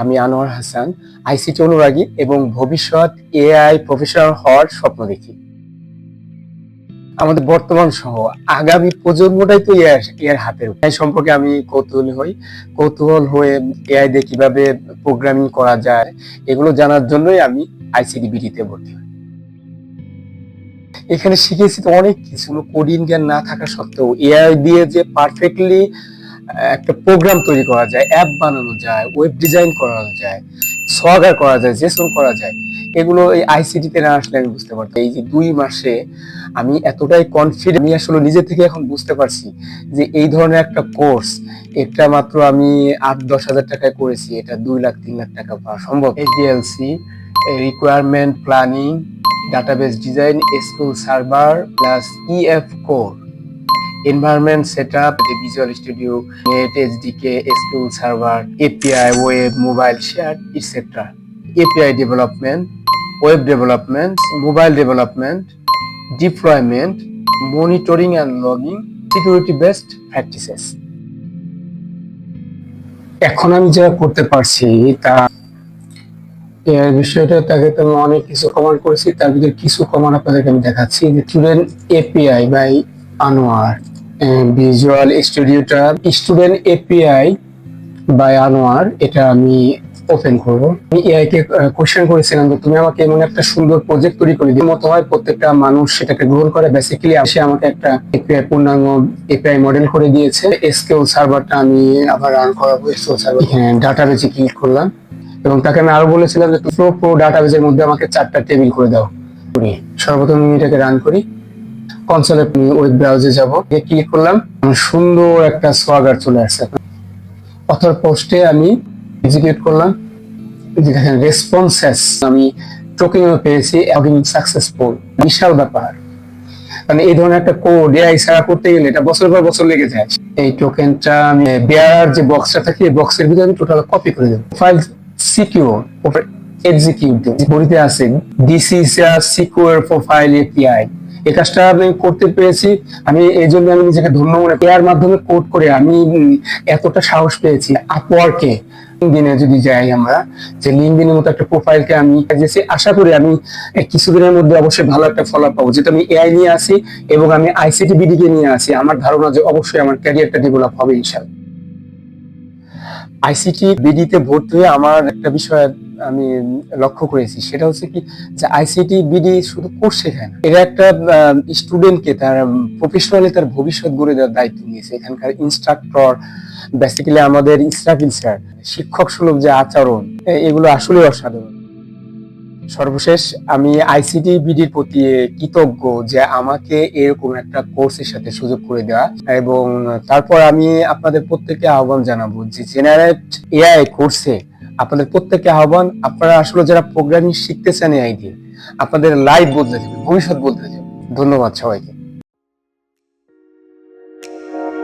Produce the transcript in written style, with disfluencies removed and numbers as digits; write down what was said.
আমি আনোয়ার হাসান, আইসিটি অনুরাগী এবং ভবিষ্যৎ এআই প্রফেশনাল হওয়ার স্বপ্ন দেখি। আমাদের বর্তমান সহ আগামী প্রজন্মটাই তো এর হাতের। এআই সম্পর্কে আমি কৌতূহল হয়ে এআই দিয়ে কিভাবে প্রোগ্রামিং করা যায় এগুলো জানার জন্যই আমি আইসিটি বিডিতে ভর্তি হই। এখানে শিখেছি তো অনেক কিছু, কোডিং জ্ঞান না থাকা সত্ত্বেও এআই দিয়ে যে পারফেক্টলি একটা প্রোগ্রাম তৈরি করা যায়, অ্যাপ বানানো যায়, ওয়েব ডিজাইন করা যায়, সোয়াগার করা যায়, জেসন করা যায়, এগুলো এই আইসিটিতে না আসলে আমি বুঝতে পারতাম। এই যে 2 মাসে আমি এতটাই কনফিডেন্ট, আমি আসলে নিজে থেকে এখন বুঝতে পারছি যে এই ধরনের একটা কোর্স, এটা মাত্র আমি 8-10 হাজার টাকায় করেছি, এটা 2 লাখ 3 লাখ টাকা পাওয়া সম্ভব। SDLC, requirement planning, database design, SQL server plus EF core, environment setup, the Visual Studio, Net, SDK, SQL Server, API, web, mobile, shared, etc. API development, web development, mobile development, deployment, monitoring and logging, security-based practices. এখন আমি যা করতে পারছি তা এর বিষয়টা তাকে তো আমি অনেক কিছু কমান্ড করেছি, তার ভিতরে কিছু কমান্ড আপনাদেরকে আমি দেখাচ্ছি। যে student API by Anwar, visual স্টুডিওটা স্টুডেন্ট এপিআই বাই আনোয়ার, এটা আমি ওপেন করব। আমি এআই কে কোশ্চেন করেছিলাম যে তুমি আমাকে এমন একটা সুন্দর প্রজেক্ট তৈরি করে দিও মতো হয় প্রত্যেকটা মানুষ সেটাকে গ্রহণ করে। বেসিক্যালি সে আমাকে একটা এপিআই পূর্ণাঙ্গ এপিআই মডেল করে দিয়েছে। এসকিউএল সার্ভারটা আমি আবার রান করাবো। এসকিউএল সার্ভার ডাটাবেজে ক্লিক করলাম এবং তাকে আমি আরো বলেছিলাম যে প্রো ডাটাবেজের মধ্যে আমাকে 4টা টেবিল করে দাও। সর্বপ্রথম আমি এটাকে রান করি। কনসোলে ওয়েব ব্রাউজারে যাব, ক্লিক করলাম, সুন্দর একটা সোয়াগার চলে আসছে। অথর পোস্টে আমি এক্সিকিউট করলাম, দেখেন রেসপন্সেস আমি টোকেন পেয়েছি, লগইন সাকসেসফুল। বিশাল ব্যাপার, মানে এই ধরনের একটা কোড এআই ছাড়া করতে গেলে এটা বছরের পর বছর লেগে যায়। এই টোকেনটা আমি বেয়ার যে বক্সটা থাকে এই বক্সের ভিতরে আমি টোটাল কপি করে দেব। ফাইল সিকিউর এক্সিকিউট বলিতে আছে this is a secure profile API. এই কাজটা আমি করতে পেরেছি, আমি এই জন্য আমি নিজেকে ধন্য মনে করি। এর মাধ্যমে কোড করে আমি এতটা সাহস পেয়েছি। আপওয়ার্কে দিনে যদি যাই আমরা, যে লিঙ্কডিনের মতো একটা প্রোফাইলকে আমি আশা করি আমি কিছুদিনের মধ্যে অবশ্যই ভালো একটা ফলাফল পাবো, যেটা আমি এআই নিয়ে আসি এবং আমি আইসিটি বিডি কে নিয়ে আসি। আমার ধারণা যে অবশ্যই আমার ক্যারিয়ারটা ডেভেলপ হবে ইনশাআল্লাহ। আইসিটি বিডিতে ভর্তি হয়ে আমার একটা বিষয় আমি লক্ষ্য করেছি, সেটা হচ্ছে কি যে আইসিটি বিডি শুধু কোর্স শেখায় না, এটা একটা স্টুডেন্টকে তার প্রফেশনালি তার ভবিষ্যৎ গড়ে দেওয়ার দায়িত্ব নিয়েছে। এখানকার ইনস্ট্রাক্টর, বেসিক্যালি আমাদের ইনস্ট্রাক্টর স্যার, শিক্ষক সুলভ যে আচরণ, এগুলো আসলে অসাধারণ। সর্বশেষ আমি আইসিটি বিডির প্রতি কৃতজ্ঞ যে আমাকে এরকম একটা কোর্সের সাথে সুযোগ করে দেওয়া। এবং তারপর আমি আপনাদের প্রত্যেককে আহ্বান জানাবো যে জেনারেট এআই কোর্সে আপনাদের প্রত্যেককে আহ্বান, আপনারা আসলে যারা প্রোগ্রামিং শিখতে চান এআই দিয়ে, আপনাদের লাইফ বদলে যাবে, ভবিষ্যৎ বদলে যাবে। ধন্যবাদ সবাইকে।